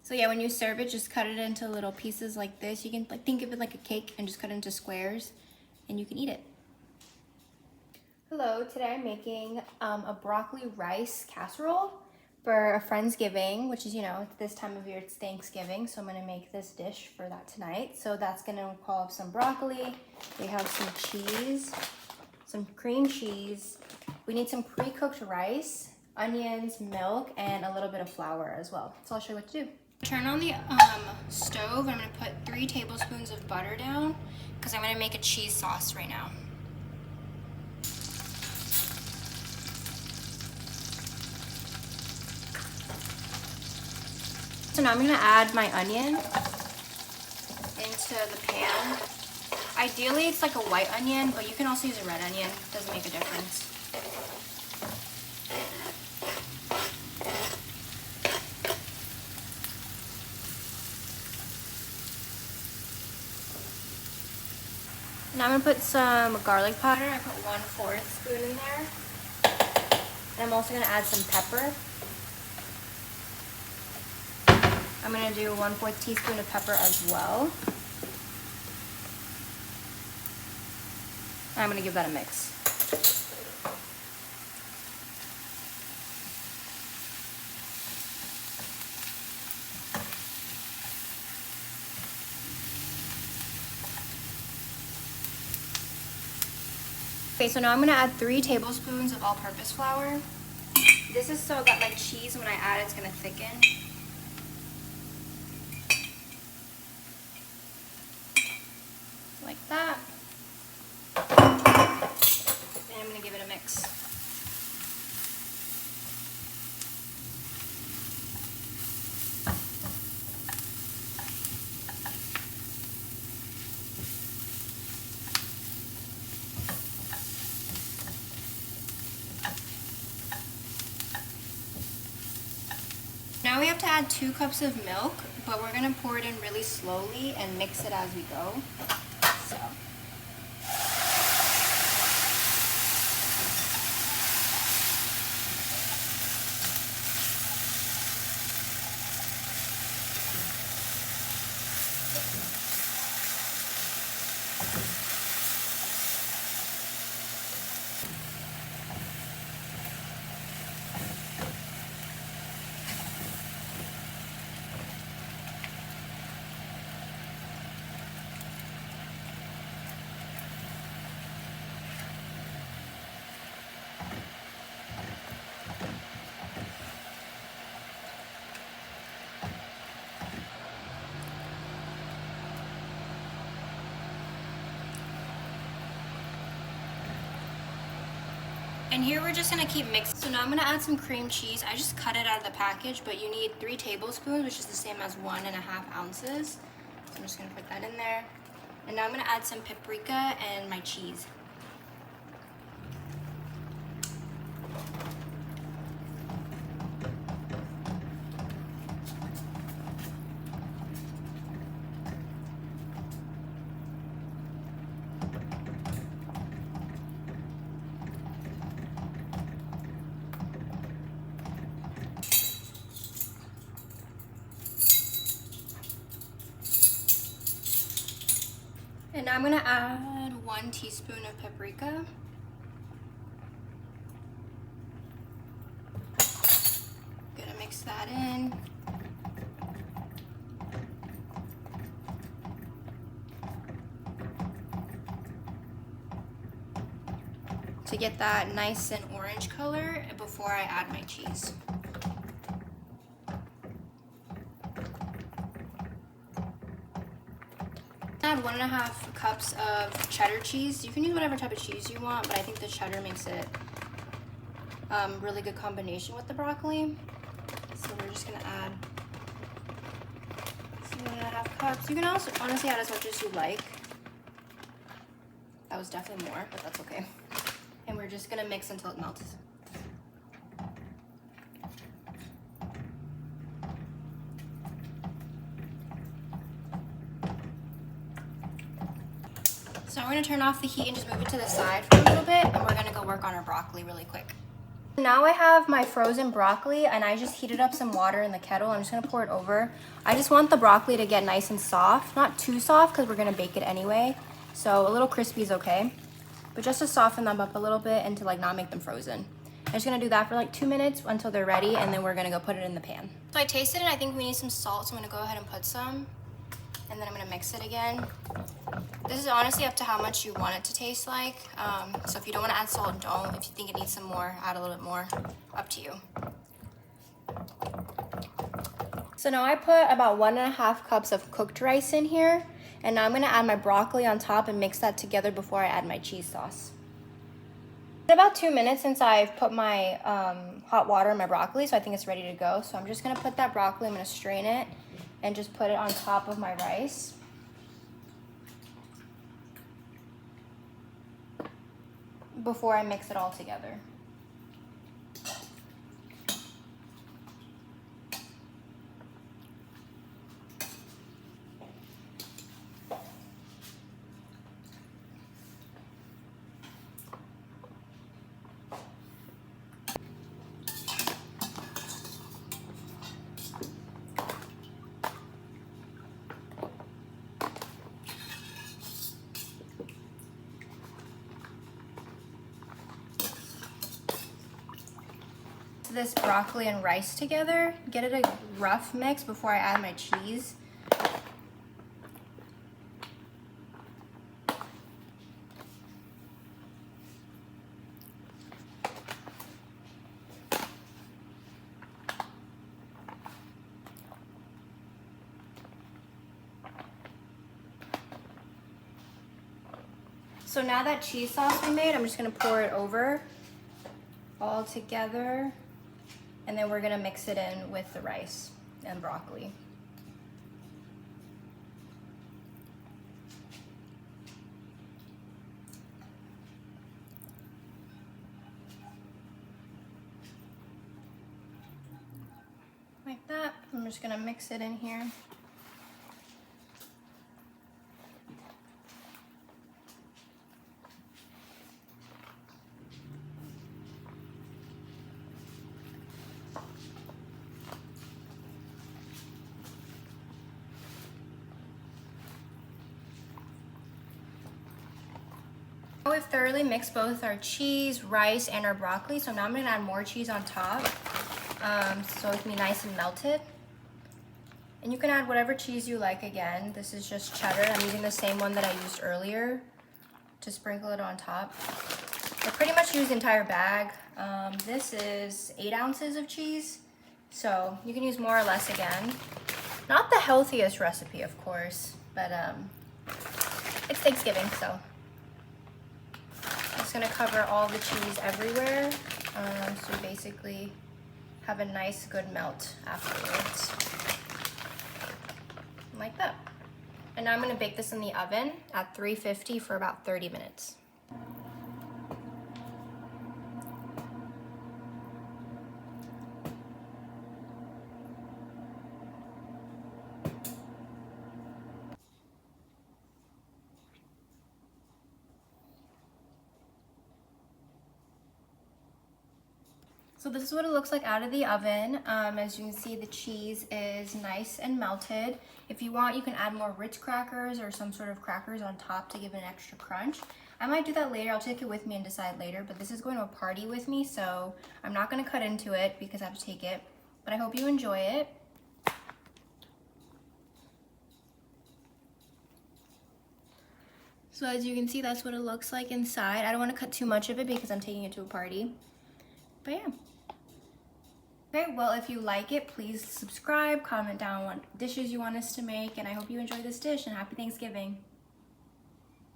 So yeah, when you serve it, just cut it into little pieces like this. You can like think of it like a cake and just cut it into squares and you can eat it. Hello, today I'm making a broccoli rice casserole for a Friendsgiving, which is, you know, this time of year it's Thanksgiving, so I'm gonna make this dish for that tonight. So that's gonna call up some broccoli, we have some cheese, some cream cheese, we need some pre-cooked rice, onions, milk, and a little bit of flour as well. So I'll show you what to do. Turn on the stove. I'm gonna put 3 tablespoons of butter down because I'm gonna make a cheese sauce right now. So now I'm gonna add my onion into the pan. Ideally it's like a white onion, but you can also use a red onion. Doesn't make a difference. Now I'm gonna put some garlic powder. I put 1/4 spoon in there. And I'm also gonna add some pepper. I'm gonna do 1/4 teaspoon of pepper as well. And I'm gonna give that a mix. Okay, so now I'm gonna add 3 tablespoons of all-purpose flour. This is so that my cheese, when I add it, it's gonna thicken. Like that. And I'm gonna give it a mix. Now we have to add 2 cups of milk, but we're gonna pour it in really slowly and mix it as we go. So. And here we're just gonna keep mixing. So now I'm gonna add some cream cheese. I just cut it out of the package, but you need 3 tablespoons, which is the same as 1.5 ounces. So I'm just gonna put that in there. And now I'm gonna add some paprika and my cheese. And now I'm gonna add 1 teaspoon of paprika. Gonna mix that in. To get that nice and orange color before I add my cheese. Add 1.5 cups of cheddar cheese. You can use whatever type of cheese you want, but I think the cheddar makes it really good combination with the broccoli. So we're just gonna add 1.5 cups. You can also honestly add as much as you like. That was definitely more, but that's okay. And we're just gonna mix until it melts. So we're gonna turn off the heat and just move it to the side for a little bit, and we're gonna go work on our broccoli really quick. Now I have my frozen broccoli and I just heated up some water in the kettle. I'm just gonna pour it over. I just want the broccoli to get nice and soft, not too soft because we're gonna bake it anyway. So a little crispy is okay, but just to soften them up a little bit and to like not make them frozen. I'm just gonna do that for like 2 minutes until they're ready, and then we're gonna go put it in the pan. So I tasted it and I think we need some salt, so I'm gonna go ahead and put some, and then I'm gonna mix it again. This is honestly up to how much you want it to taste like. So if you don't want to add salt, don't. If you think it needs some more, add a little bit more. Up to you. So now I put about 1.5 cups of cooked rice in here. And now I'm going to add my broccoli on top and mix that together before I add my cheese sauce. It's about 2 minutes since I've put my hot water in my broccoli, so I think it's ready to go. So I'm just going to put that broccoli, I'm going to strain it and just put it on top of my rice. Before I mix it all together. This broccoli and rice together, get it a rough mix before I add my cheese. So now that cheese sauce we made, I'm just gonna pour it over all together. And then we're gonna mix it in with the rice and broccoli. Like that. I'm just gonna mix it in here. We've thoroughly mixed both our cheese, rice, and our broccoli, so now I'm gonna add more cheese on top so it can be nice and melted. And you can add whatever cheese you like again. This is just cheddar. I'm using the same one that I used earlier to sprinkle it on top. I pretty much used the entire bag. This is 8 ounces of cheese, so you can use more or less again. Not the healthiest recipe, of course, but it's Thanksgiving, so. Just gonna cover all the cheese everywhere, so basically have a nice good melt afterwards, like that. And now I'm gonna bake this in the oven at 350 for about 30 minutes. So this is what it looks like out of the oven. As you can see, the cheese is nice and melted. If you want, you can add more Ritz crackers or some sort of crackers on top to give it an extra crunch. I might do that later. I'll take it with me and decide later, but this is going to a party with me, so I'm not going to cut into it because I have to take it. But I hope you enjoy it. So as you can see, that's what it looks like inside. I don't want to cut too much of it because I'm taking it to a party. But yeah. Okay, well, if you like it, please subscribe, comment down what dishes you want us to make, and I hope you enjoy this dish, and happy Thanksgiving.